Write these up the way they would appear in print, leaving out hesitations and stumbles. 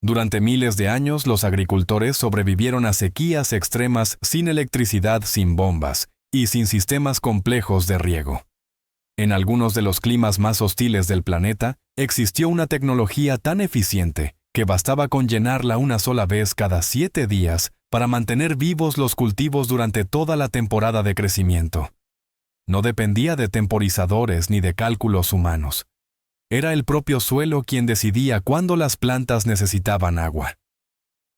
Durante miles de años, los agricultores sobrevivieron a sequías extremas sin electricidad, sin bombas y sin sistemas complejos de riego. En algunos de los climas más hostiles del planeta, existió una tecnología tan eficiente que bastaba con llenarla una sola vez cada 7 días para mantener vivos los cultivos durante toda la temporada de crecimiento. No dependía de temporizadores ni de cálculos humanos. Era el propio suelo quien decidía cuándo las plantas necesitaban agua.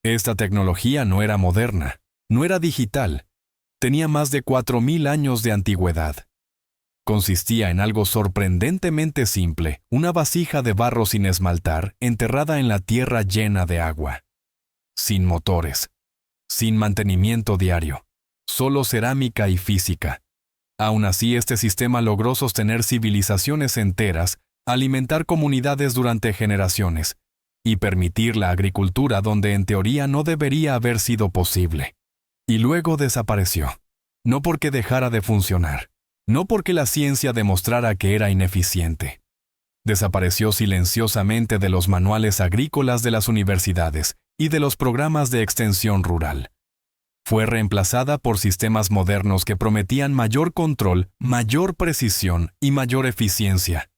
Esta tecnología no era moderna, no era digital. Tenía más de 4000 años de antigüedad. Consistía en algo sorprendentemente simple, una vasija de barro sin esmaltar, enterrada en la tierra llena de agua. Sin motores, sin mantenimiento diario, solo cerámica y física. Aún así, este sistema logró sostener civilizaciones enteras, alimentar comunidades durante generaciones, y permitir la agricultura donde en teoría no debería haber sido posible. Y luego desapareció. No porque dejara de funcionar. No porque la ciencia demostrara que era ineficiente. Desapareció silenciosamente de los manuales agrícolas de las universidades y de los programas de extensión rural. Fue reemplazada por sistemas modernos que prometían mayor control, mayor precisión y mayor eficiencia.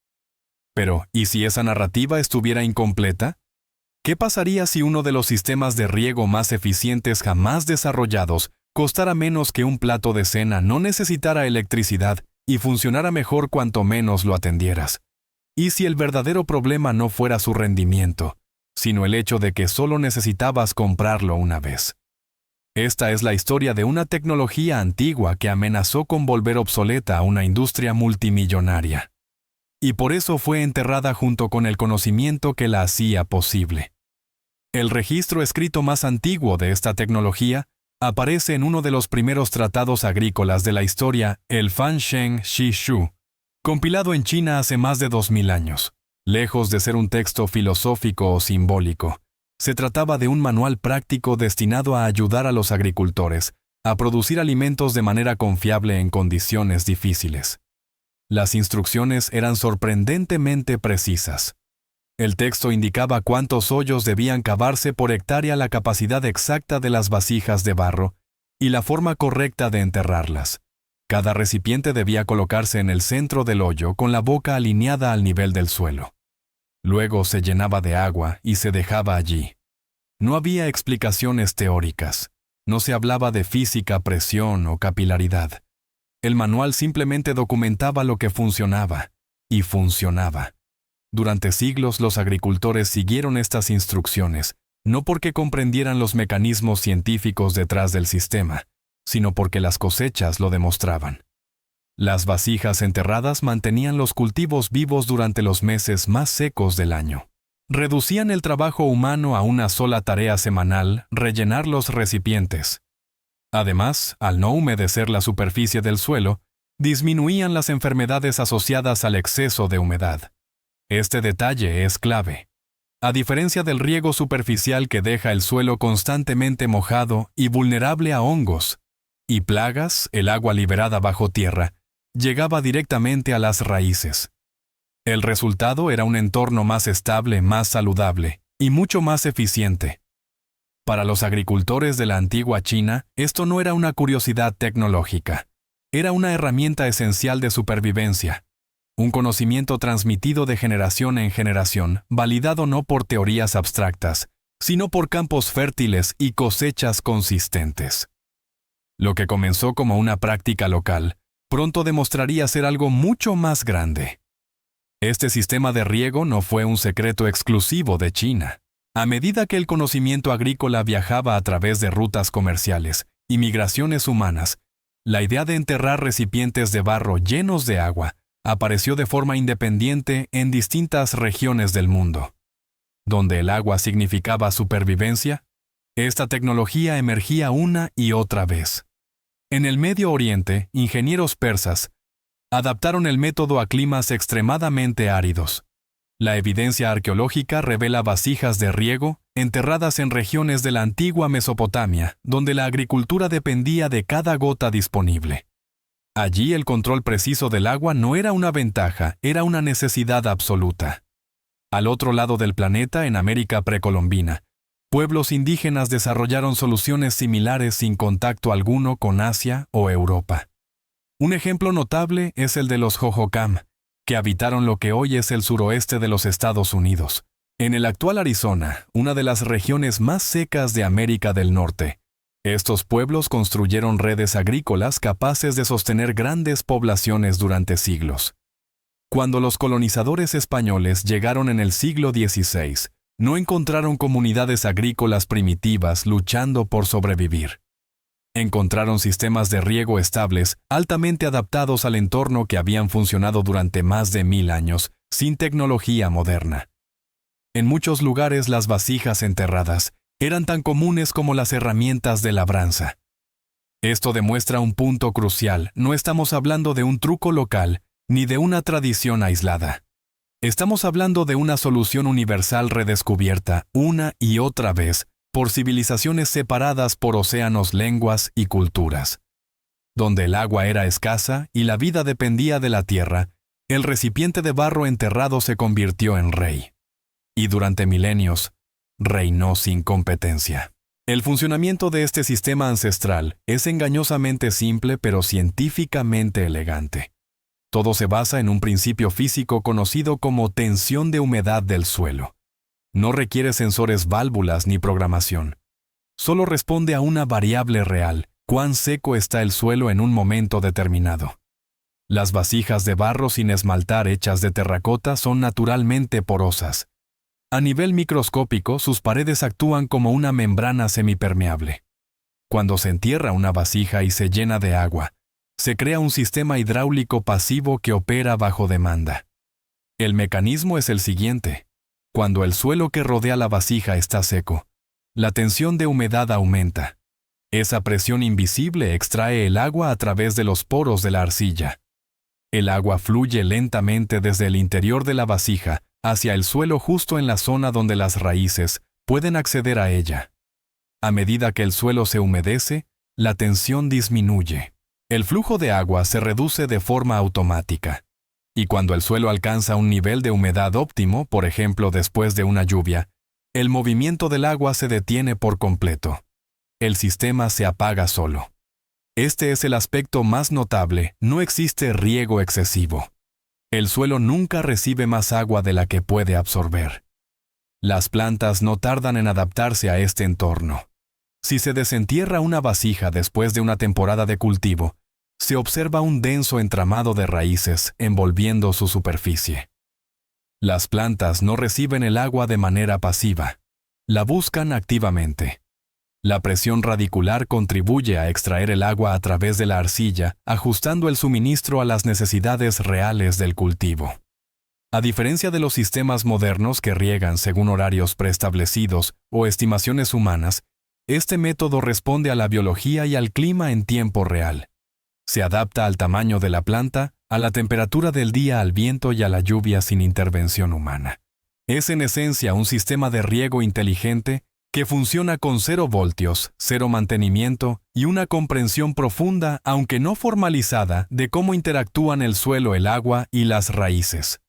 Pero, ¿y si esa narrativa estuviera incompleta? ¿Qué pasaría si uno de los sistemas de riego más eficientes jamás desarrollados costara menos que un plato de cena, no necesitara electricidad y funcionara mejor cuanto menos lo atendieras? ¿Y si el verdadero problema no fuera su rendimiento, sino el hecho de que solo necesitabas comprarlo una vez? Esta es la historia de una tecnología antigua que amenazó con volver obsoleta a una industria multimillonaria. Y por eso fue enterrada junto con el conocimiento que la hacía posible. El registro escrito más antiguo de esta tecnología aparece en uno de los primeros tratados agrícolas de la historia, el Fan Sheng Shi Shu, compilado en China hace más de 2000 años. Lejos de ser un texto filosófico o simbólico, se trataba de un manual práctico destinado a ayudar a los agricultores a producir alimentos de manera confiable en condiciones difíciles. Las instrucciones eran sorprendentemente precisas. El texto indicaba cuántos hoyos debían cavarse por hectárea, la capacidad exacta de las vasijas de barro y la forma correcta de enterrarlas. Cada recipiente debía colocarse en el centro del hoyo con la boca alineada al nivel del suelo. Luego se llenaba de agua y se dejaba allí. No había explicaciones teóricas. No se hablaba de física, presión o capilaridad. El manual simplemente documentaba lo que funcionaba, y funcionaba. Durante siglos los agricultores siguieron estas instrucciones, no porque comprendieran los mecanismos científicos detrás del sistema, sino porque las cosechas lo demostraban. Las vasijas enterradas mantenían los cultivos vivos durante los meses más secos del año. Reducían el trabajo humano a una sola tarea semanal, rellenar los recipientes. Además, al no humedecer la superficie del suelo, disminuían las enfermedades asociadas al exceso de humedad. Este detalle es clave. A diferencia del riego superficial que deja el suelo constantemente mojado y vulnerable a hongos y plagas, el agua liberada bajo tierra llegaba directamente a las raíces. El resultado era un entorno más estable, más saludable y mucho más eficiente. Para los agricultores de la antigua China, esto no era una curiosidad tecnológica. Era una herramienta esencial de supervivencia. Un conocimiento transmitido de generación en generación, validado no por teorías abstractas, sino por campos fértiles y cosechas consistentes. Lo que comenzó como una práctica local, pronto demostraría ser algo mucho más grande. Este sistema de riego no fue un secreto exclusivo de China. A medida que el conocimiento agrícola viajaba a través de rutas comerciales y migraciones humanas, la idea de enterrar recipientes de barro llenos de agua apareció de forma independiente en distintas regiones del mundo. Donde el agua significaba supervivencia, esta tecnología emergía una y otra vez. En el Medio Oriente, ingenieros persas adaptaron el método a climas extremadamente áridos. La evidencia arqueológica revela vasijas de riego enterradas en regiones de la antigua Mesopotamia, donde la agricultura dependía de cada gota disponible. Allí el control preciso del agua no era una ventaja, era una necesidad absoluta. Al otro lado del planeta, en América precolombina, pueblos indígenas desarrollaron soluciones similares sin contacto alguno con Asia o Europa. Un ejemplo notable es el de los Hohokam, que habitaron lo que hoy es el suroeste de los Estados Unidos. En el actual Arizona, una de las regiones más secas de América del Norte, estos pueblos construyeron redes agrícolas capaces de sostener grandes poblaciones durante siglos. Cuando los colonizadores españoles llegaron en el siglo XVI, no encontraron comunidades agrícolas primitivas luchando por sobrevivir. Encontraron sistemas de riego estables, altamente adaptados al entorno que habían funcionado durante más de 1000 años, sin tecnología moderna. En muchos lugares las vasijas enterradas eran tan comunes como las herramientas de labranza. Esto demuestra un punto crucial: no estamos hablando de un truco local, ni de una tradición aislada. Estamos hablando de una solución universal redescubierta una y otra vez por civilizaciones separadas por océanos, lenguas y culturas. Donde el agua era escasa y la vida dependía de la tierra, el recipiente de barro enterrado se convirtió en rey. Y durante milenios, reinó sin competencia. El funcionamiento de este sistema ancestral es engañosamente simple pero científicamente elegante. Todo se basa en un principio físico conocido como tensión de humedad del suelo. No requiere sensores, válvulas ni programación. Solo responde a una variable real: cuán seco está el suelo en un momento determinado. Las vasijas de barro sin esmaltar hechas de terracota son naturalmente porosas. A nivel microscópico, sus paredes actúan como una membrana semipermeable. Cuando se entierra una vasija y se llena de agua, se crea un sistema hidráulico pasivo que opera bajo demanda. El mecanismo es el siguiente: cuando el suelo que rodea la vasija está seco, la tensión de humedad aumenta. Esa presión invisible extrae el agua a través de los poros de la arcilla. El agua fluye lentamente desde el interior de la vasija hacia el suelo justo en la zona donde las raíces pueden acceder a ella. A medida que el suelo se humedece, la tensión disminuye. El flujo de agua se reduce de forma automática. Y cuando el suelo alcanza un nivel de humedad óptimo, por ejemplo después de una lluvia, el movimiento del agua se detiene por completo. El sistema se apaga solo. Este es el aspecto más notable: no existe riego excesivo. El suelo nunca recibe más agua de la que puede absorber. Las plantas no tardan en adaptarse a este entorno. Si se desentierra una vasija después de una temporada de cultivo, se observa un denso entramado de raíces envolviendo su superficie. Las plantas no reciben el agua de manera pasiva. La buscan activamente. La presión radicular contribuye a extraer el agua a través de la arcilla, ajustando el suministro a las necesidades reales del cultivo. A diferencia de los sistemas modernos que riegan según horarios preestablecidos o estimaciones humanas, este método responde a la biología y al clima en tiempo real. Se adapta al tamaño de la planta, a la temperatura del día, al viento y a la lluvia sin intervención humana. Es en esencia un sistema de riego inteligente que funciona con 0 voltios, 0 mantenimiento y una comprensión profunda, aunque no formalizada, de cómo interactúan el suelo, el agua y las raíces.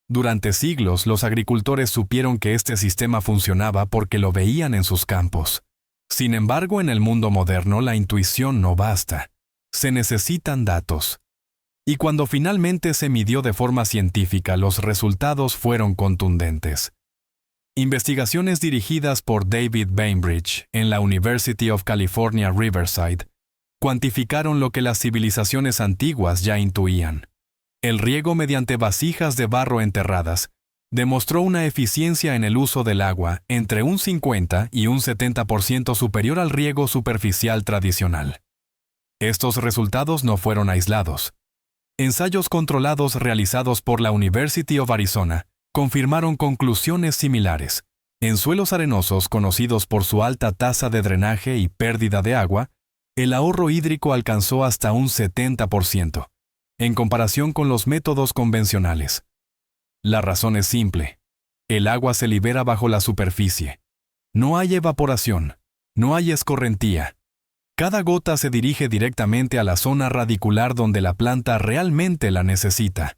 Durante siglos, los agricultores supieron que este sistema funcionaba porque lo veían en sus campos. Sin embargo, en el mundo moderno, la intuición no basta. Se necesitan datos. Y cuando finalmente se midió de forma científica, los resultados fueron contundentes. Investigaciones dirigidas por David Bainbridge en la University of California, Riverside, cuantificaron lo que las civilizaciones antiguas ya intuían. El riego mediante vasijas de barro enterradas demostró una eficiencia en el uso del agua entre un 50 y un 70% superior al riego superficial tradicional. Estos resultados no fueron aislados. Ensayos controlados realizados por la University of Arizona confirmaron conclusiones similares. En suelos arenosos conocidos por su alta tasa de drenaje y pérdida de agua, el ahorro hídrico alcanzó hasta un 70%, en comparación con los métodos convencionales. La razón es simple: el agua se libera bajo la superficie. No hay evaporación, no hay escorrentía. Cada gota se dirige directamente a la zona radicular donde la planta realmente la necesita.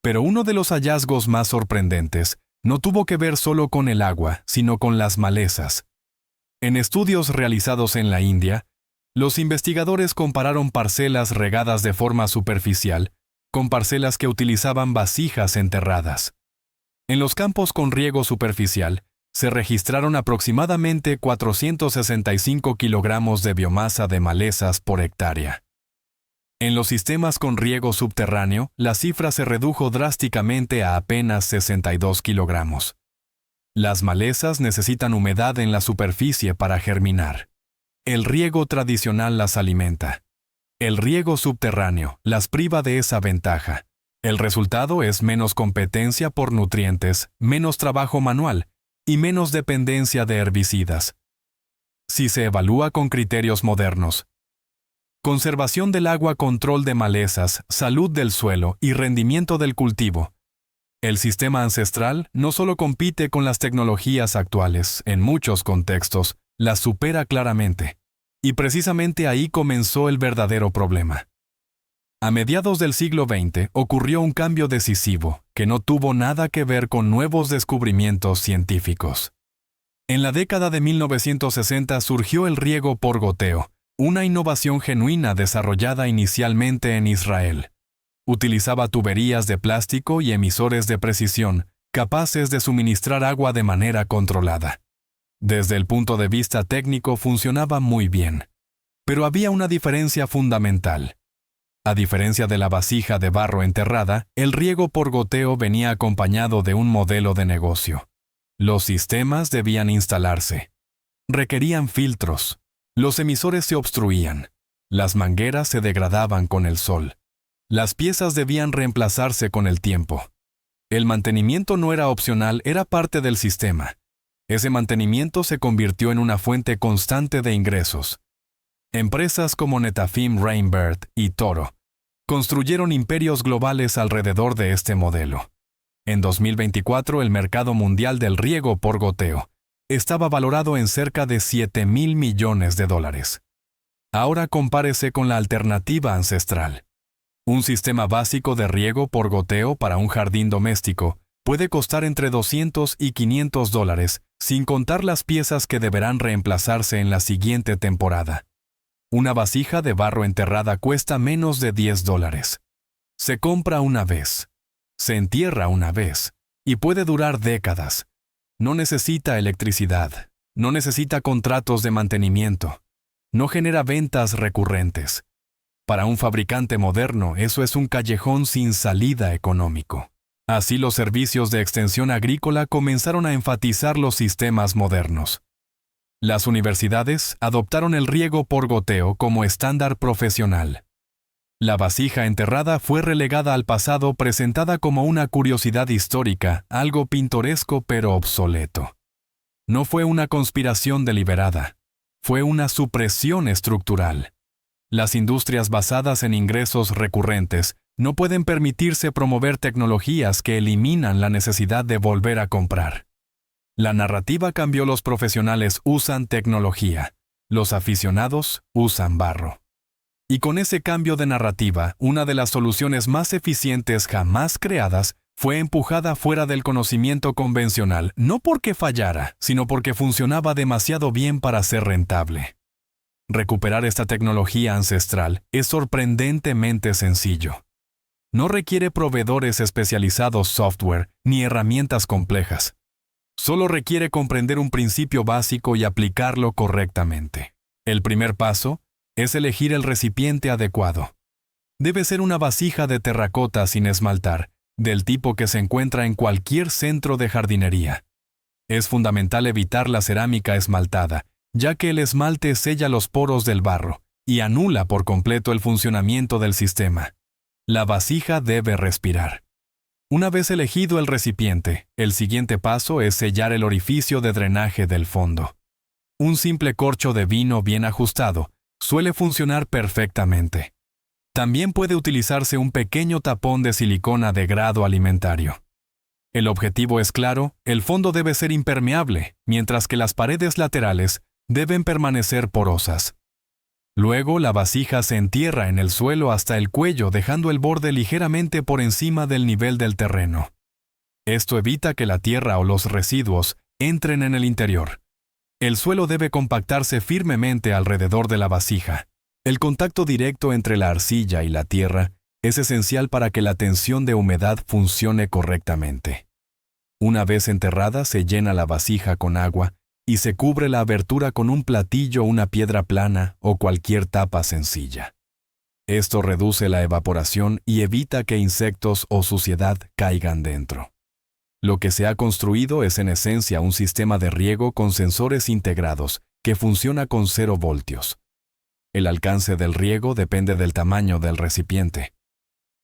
Pero uno de los hallazgos más sorprendentes no tuvo que ver solo con el agua, sino con las malezas. En estudios realizados en la India, los investigadores compararon parcelas regadas de forma superficial con parcelas que utilizaban vasijas enterradas. En los campos con riego superficial, se registraron aproximadamente 465 kilogramos de biomasa de malezas por hectárea. En los sistemas con riego subterráneo, la cifra se redujo drásticamente a apenas 62 kilogramos. Las malezas necesitan humedad en la superficie para germinar. El riego tradicional las alimenta. El riego subterráneo las priva de esa ventaja. El resultado es menos competencia por nutrientes, menos trabajo manual y menos dependencia de herbicidas. Si se evalúa con criterios modernos, conservación del agua, control de malezas, salud del suelo y rendimiento del cultivo, el sistema ancestral no solo compite con las tecnologías actuales, en muchos contextos, las supera claramente. Y precisamente ahí comenzó el verdadero problema. A mediados del siglo XX ocurrió un cambio decisivo que no tuvo nada que ver con nuevos descubrimientos científicos. En la década de 1960 surgió el riego por goteo, una innovación genuina desarrollada inicialmente en Israel. Utilizaba tuberías de plástico y emisores de precisión, capaces de suministrar agua de manera controlada. Desde el punto de vista técnico funcionaba muy bien. Pero había una diferencia fundamental. A diferencia de la vasija de barro enterrada, el riego por goteo venía acompañado de un modelo de negocio. Los sistemas debían instalarse. Requerían filtros. Los emisores se obstruían. Las mangueras se degradaban con el sol. Las piezas debían reemplazarse con el tiempo. El mantenimiento no era opcional, era parte del sistema. Ese mantenimiento se convirtió en una fuente constante de ingresos. Empresas como Netafim, Rainbird y Toro construyeron imperios globales alrededor de este modelo. En 2024, el mercado mundial del riego por goteo estaba valorado en cerca de $7,000 millones. Ahora compárese con la alternativa ancestral. Un sistema básico de riego por goteo para un jardín doméstico puede costar entre $200 y $500, sin contar las piezas que deberán reemplazarse en la siguiente temporada. Una vasija de barro enterrada cuesta menos de $10. Se compra una vez, se entierra una vez, y puede durar décadas. No necesita electricidad, no necesita contratos de mantenimiento, no genera ventas recurrentes. Para un fabricante moderno, eso es un callejón sin salida económico. Así los servicios de extensión agrícola comenzaron a enfatizar los sistemas modernos. Las universidades adoptaron el riego por goteo como estándar profesional. La vasija enterrada fue relegada al pasado, presentada como una curiosidad histórica, algo pintoresco pero obsoleto. No fue una conspiración deliberada, fue una supresión estructural. Las industrias basadas en ingresos recurrentes no pueden permitirse promover tecnologías que eliminan la necesidad de volver a comprar. La narrativa cambió: los profesionales usan tecnología, los aficionados usan barro. Y con ese cambio de narrativa, una de las soluciones más eficientes jamás creadas fue empujada fuera del conocimiento convencional, no porque fallara, sino porque funcionaba demasiado bien para ser rentable. Recuperar esta tecnología ancestral es sorprendentemente sencillo. No requiere proveedores especializados, software, ni herramientas complejas. Solo requiere comprender un principio básico y aplicarlo correctamente. El primer paso es elegir el recipiente adecuado. Debe ser una vasija de terracota sin esmaltar, del tipo que se encuentra en cualquier centro de jardinería. Es fundamental evitar la cerámica esmaltada, ya que el esmalte sella los poros del barro y anula por completo el funcionamiento del sistema. La vasija debe respirar. Una vez elegido el recipiente, el siguiente paso es sellar el orificio de drenaje del fondo. Un simple corcho de vino bien ajustado suele funcionar perfectamente. También puede utilizarse un pequeño tapón de silicona de grado alimentario. El objetivo es claro: el fondo debe ser impermeable, mientras que las paredes laterales deben permanecer porosas. Luego, la vasija se entierra en el suelo hasta el cuello, dejando el borde ligeramente por encima del nivel del terreno. Esto evita que la tierra o los residuos entren en el interior. El suelo debe compactarse firmemente alrededor de la vasija. El contacto directo entre la arcilla y la tierra es esencial para que la tensión de humedad funcione correctamente. Una vez enterrada, se llena la vasija con agua y se cubre la abertura con un platillo, una piedra plana o cualquier tapa sencilla. Esto reduce la evaporación y evita que insectos o suciedad caigan dentro. Lo que se ha construido es en esencia un sistema de riego con sensores integrados que funciona con 0 voltios. El alcance del riego depende del tamaño del recipiente.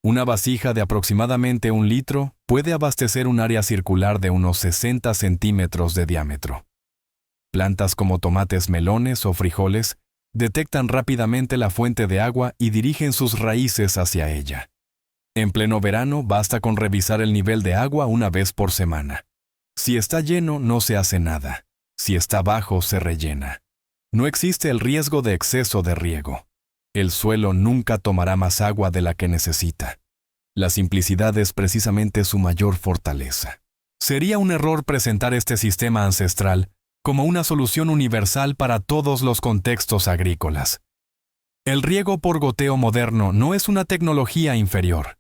Una vasija de aproximadamente 1 litro puede abastecer un área circular de unos 60 centímetros de diámetro. Plantas como tomates, melones o frijoles detectan rápidamente la fuente de agua y dirigen sus raíces hacia ella. En pleno verano basta con revisar el nivel de agua una vez por semana. Si está lleno, no se hace nada. Si está bajo, se rellena. No existe el riesgo de exceso de riego. El suelo nunca tomará más agua de la que necesita. La simplicidad es precisamente su mayor fortaleza. Sería un error presentar este sistema ancestral como una solución universal para todos los contextos agrícolas. El riego por goteo moderno no es una tecnología inferior.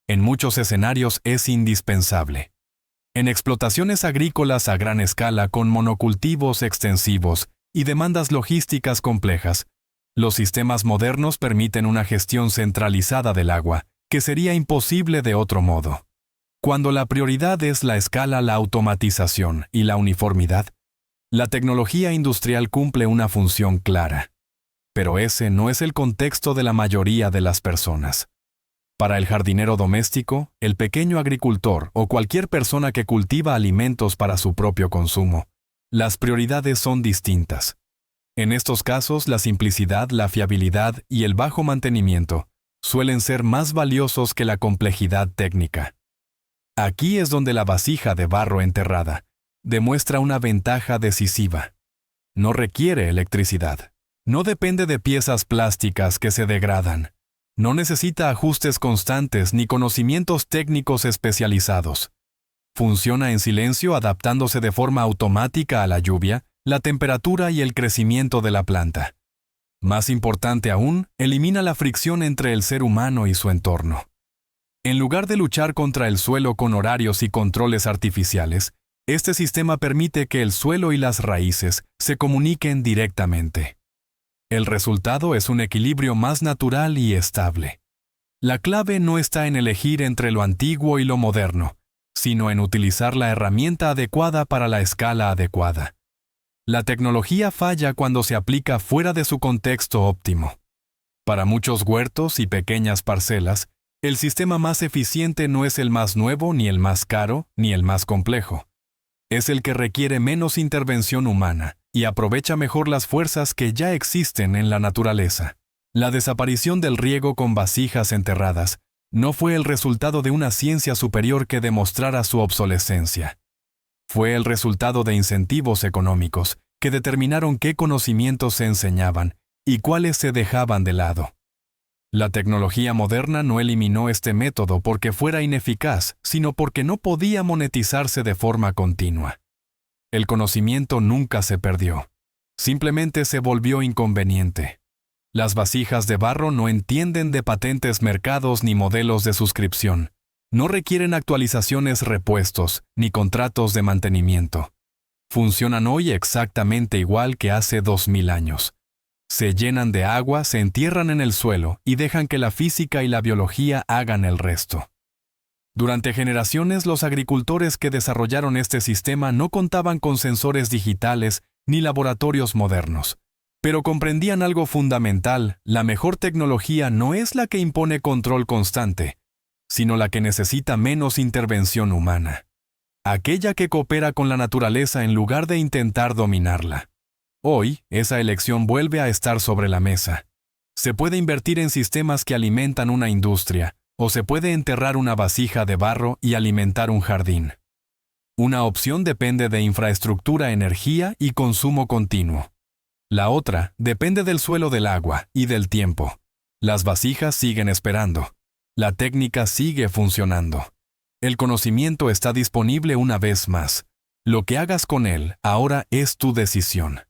En muchos escenarios es indispensable. En explotaciones agrícolas a gran escala con monocultivos extensivos y demandas logísticas complejas, los sistemas modernos permiten una gestión centralizada del agua, que sería imposible de otro modo. Cuando la prioridad es la escala, la automatización y la uniformidad, la tecnología industrial cumple una función clara. Pero ese no es el contexto de la mayoría de las personas. Para el jardinero doméstico, el pequeño agricultor o cualquier persona que cultiva alimentos para su propio consumo, las prioridades son distintas. En estos casos, la simplicidad, la fiabilidad y el bajo mantenimiento suelen ser más valiosos que la complejidad técnica. Aquí es donde la vasija de barro enterrada demuestra una ventaja decisiva. No requiere electricidad. No depende de piezas plásticas que se degradan. No necesita ajustes constantes ni conocimientos técnicos especializados. Funciona en silencio, adaptándose de forma automática a la lluvia, la temperatura y el crecimiento de la planta. Más importante aún, elimina la fricción entre el ser humano y su entorno. En lugar de luchar contra el suelo con horarios y controles artificiales, este sistema permite que el suelo y las raíces se comuniquen directamente. El resultado es un equilibrio más natural y estable. La clave no está en elegir entre lo antiguo y lo moderno, sino en utilizar la herramienta adecuada para la escala adecuada. La tecnología falla cuando se aplica fuera de su contexto óptimo. Para muchos huertos y pequeñas parcelas, el sistema más eficiente no es el más nuevo, ni el más caro, ni el más complejo. Es el que requiere menos intervención humana y aprovecha mejor las fuerzas que ya existen en la naturaleza. La desaparición del riego con vasijas enterradas no fue el resultado de una ciencia superior que demostrara su obsolescencia. Fue el resultado de incentivos económicos que determinaron qué conocimientos se enseñaban y cuáles se dejaban de lado. La tecnología moderna no eliminó este método porque fuera ineficaz, sino porque no podía monetizarse de forma continua. El conocimiento nunca se perdió. Simplemente se volvió inconveniente. Las vasijas de barro no entienden de patentes, mercados ni modelos de suscripción. No requieren actualizaciones, repuestos, ni contratos de mantenimiento. Funcionan hoy exactamente igual que hace 2000 años. Se llenan de agua, se entierran en el suelo y dejan que la física y la biología hagan el resto. Durante generaciones, los agricultores que desarrollaron este sistema no contaban con sensores digitales ni laboratorios modernos, pero comprendían algo fundamental: la mejor tecnología no es la que impone control constante, sino la que necesita menos intervención humana. Aquella que coopera con la naturaleza en lugar de intentar dominarla. Hoy, esa elección vuelve a estar sobre la mesa. Se puede invertir en sistemas que alimentan una industria, o se puede enterrar una vasija de barro y alimentar un jardín. Una opción depende de infraestructura, energía y consumo continuo. La otra depende del suelo, del agua y del tiempo. Las vasijas siguen esperando. La técnica sigue funcionando. El conocimiento está disponible una vez más. Lo que hagas con él ahora es tu decisión.